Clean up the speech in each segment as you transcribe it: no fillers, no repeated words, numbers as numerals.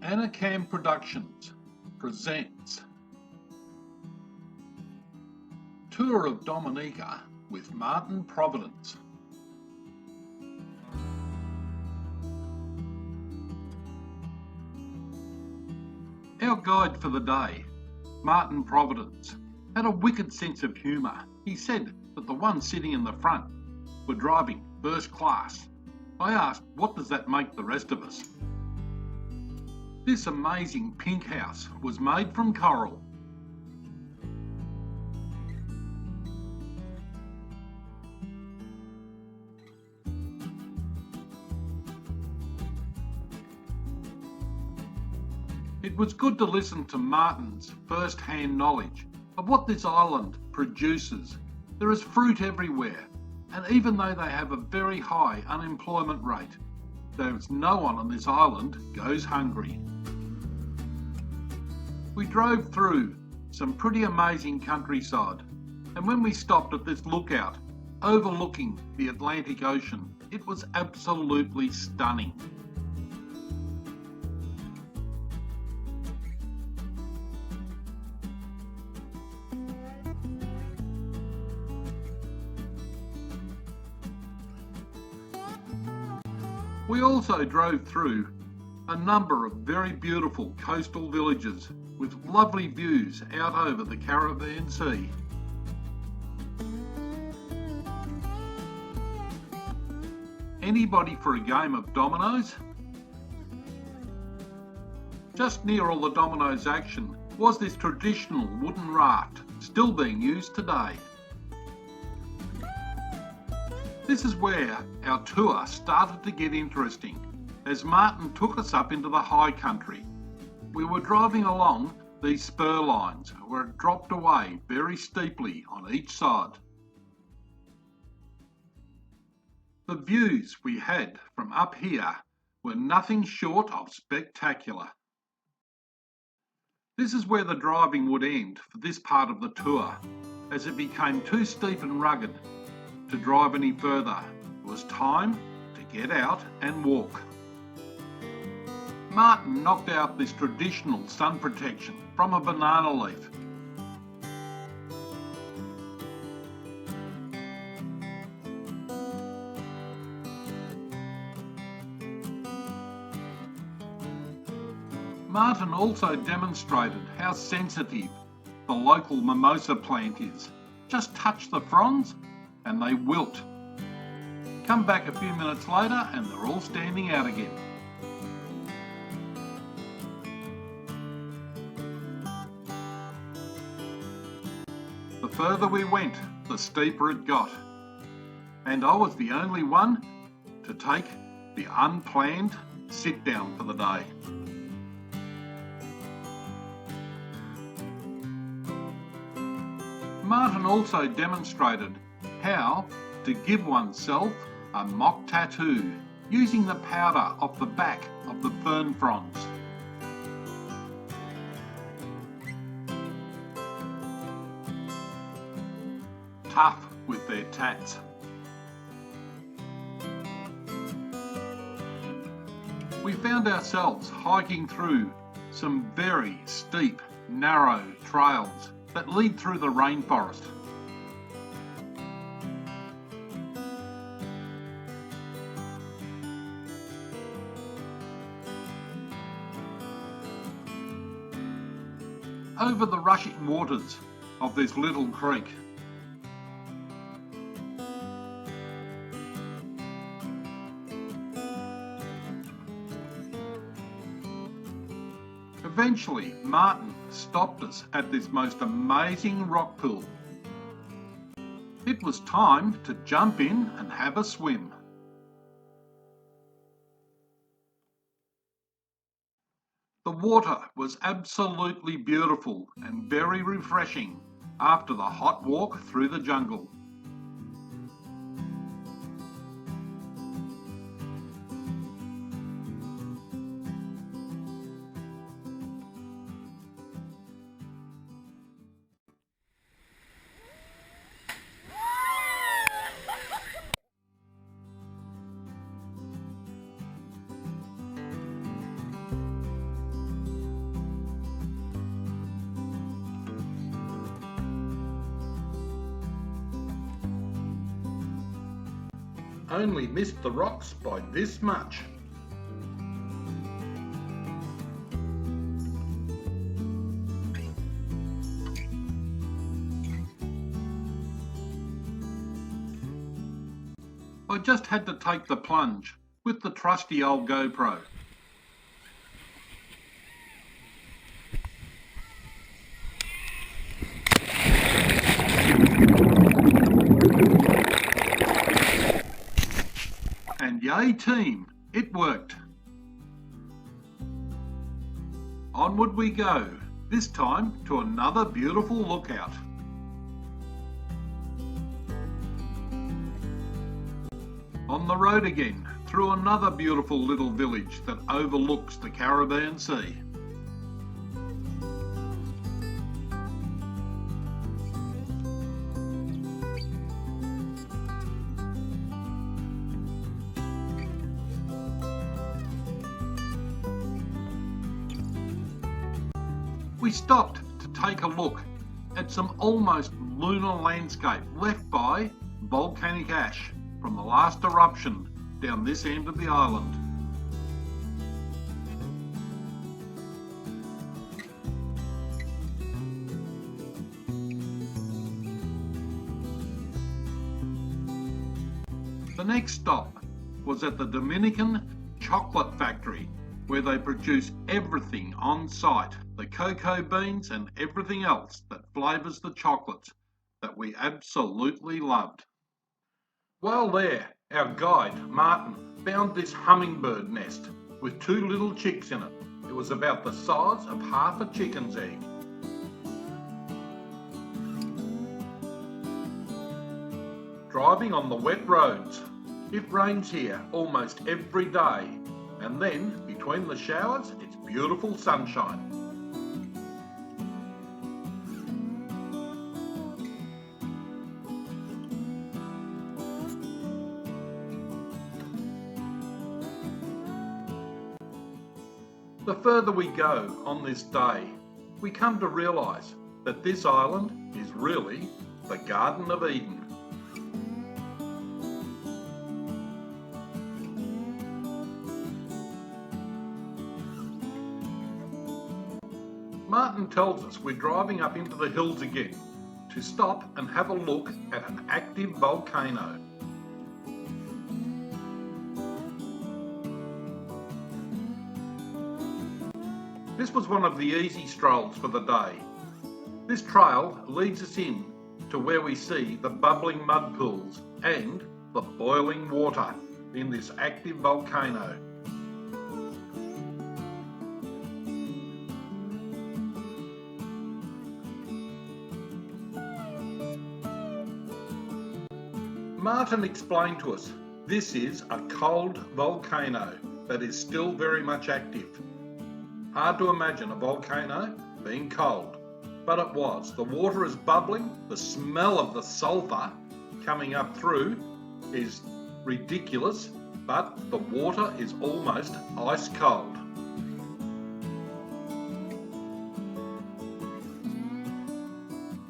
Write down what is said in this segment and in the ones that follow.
Anacam Productions presents Tour of Dominica with Martin Providence. Our guide for the day, Martin Providence, had a wicked sense of humour. He said that the ones sitting in the front were driving first class. I asked, what does that make the rest of us? This amazing pink house was made from coral. It was good to listen to Martin's first-hand knowledge of what this island produces. There is fruit everywhere, and even though they have a very high unemployment rate, there's no one on this island goes hungry. We drove through some pretty amazing countryside, and when we stopped at this lookout overlooking the Atlantic Ocean, it was absolutely stunning. We also drove through a number of very beautiful coastal villages with lovely views out over the Caribbean Sea. Anybody for a game of dominoes? Just near all the dominoes action was this traditional wooden raft, still being used today. This is where our tour started to get interesting, as Martin took us up into the high country. We were driving along these spur lines where it dropped away very steeply on each side. The views we had from up here were nothing short of spectacular. This is where the driving would end for this part of the tour, as it became too steep and rugged to drive any further. It was time to get out and walk. Martin knocked out this traditional sun protection from a banana leaf. Martin also demonstrated how sensitive the local mimosa plant is. Just touch the fronds and they wilt. Come back a few minutes later and they're all standing out again. The further we went, the steeper it got, and I was the only one to take the unplanned sit down for the day. Martin also demonstrated how to give oneself a mock tattoo using the powder off the back of the fern fronds. Tough with their tats. We found ourselves hiking through some very steep, narrow trails that lead through the rainforest. Over the rushing waters of this little creek. Eventually, Martin stopped us at this most amazing rock pool. It was time to jump in and have a swim. The water was absolutely beautiful and very refreshing after the hot walk through the jungle. only missed the rocks by this much. I just had to take the plunge with the trusty old GoPro. And yay team, it worked. Onward we go, this time to another beautiful lookout. On the road again, through another beautiful little village that overlooks the Caribbean Sea. We stopped to take a look at some almost lunar landscape left by volcanic ash from the last eruption down this end of the island. The next stop was at the Dominican chocolate factory, where they produce everything on site, the cocoa beans and everything else that flavours the chocolates that we absolutely loved. While there, our guide, Martin, found this hummingbird nest with 2 little chicks in it. It was about the size of half a chicken's egg. Driving on the wet roads. It rains here almost every day, and then, between the showers, it's beautiful sunshine. The further we go on this day, we come to realise that this island is really the Garden of Eden. Martin tells us we're driving up into the hills again to stop and have a look at an active volcano. This was one of the easy strolls for the day. This trail leads us in to where we see the bubbling mud pools and the boiling water in this active volcano. Martin explained to us this is a cold volcano that is still very much active. Hard to imagine a volcano being cold, but it was. The water is bubbling, the smell of the sulphur coming up through is ridiculous, but the water is almost ice cold.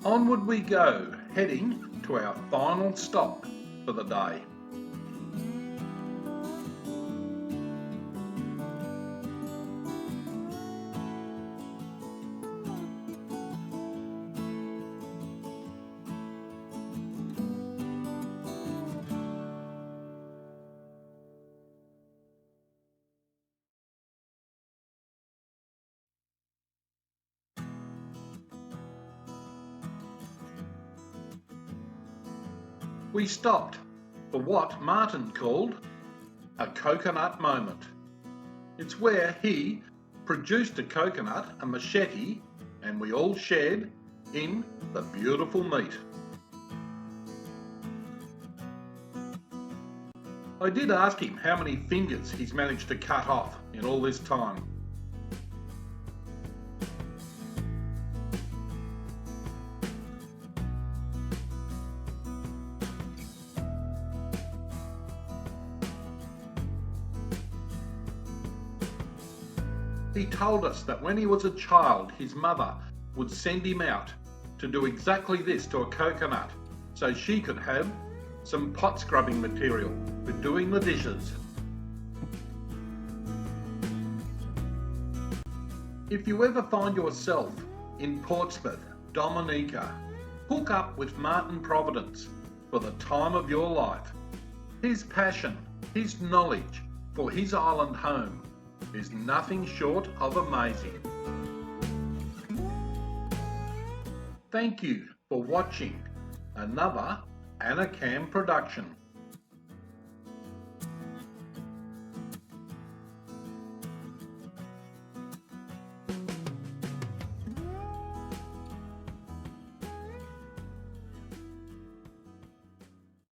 Onward we go, heading to our final stop for the day. We stopped for what Martin called a coconut moment. It's where he produced a coconut, a machete, and we all shared in the beautiful meat. I did ask him how many fingers he's managed to cut off in all this time. He told us that when he was a child, his mother would send him out to do exactly this to a coconut so she could have some pot scrubbing material for doing the dishes. If you ever find yourself in Portsmouth, Dominica, hook up with Martin Providence for the time of your life. His passion, his knowledge for his island home is nothing short of amazing. Thank you for watching another Anna Cam production.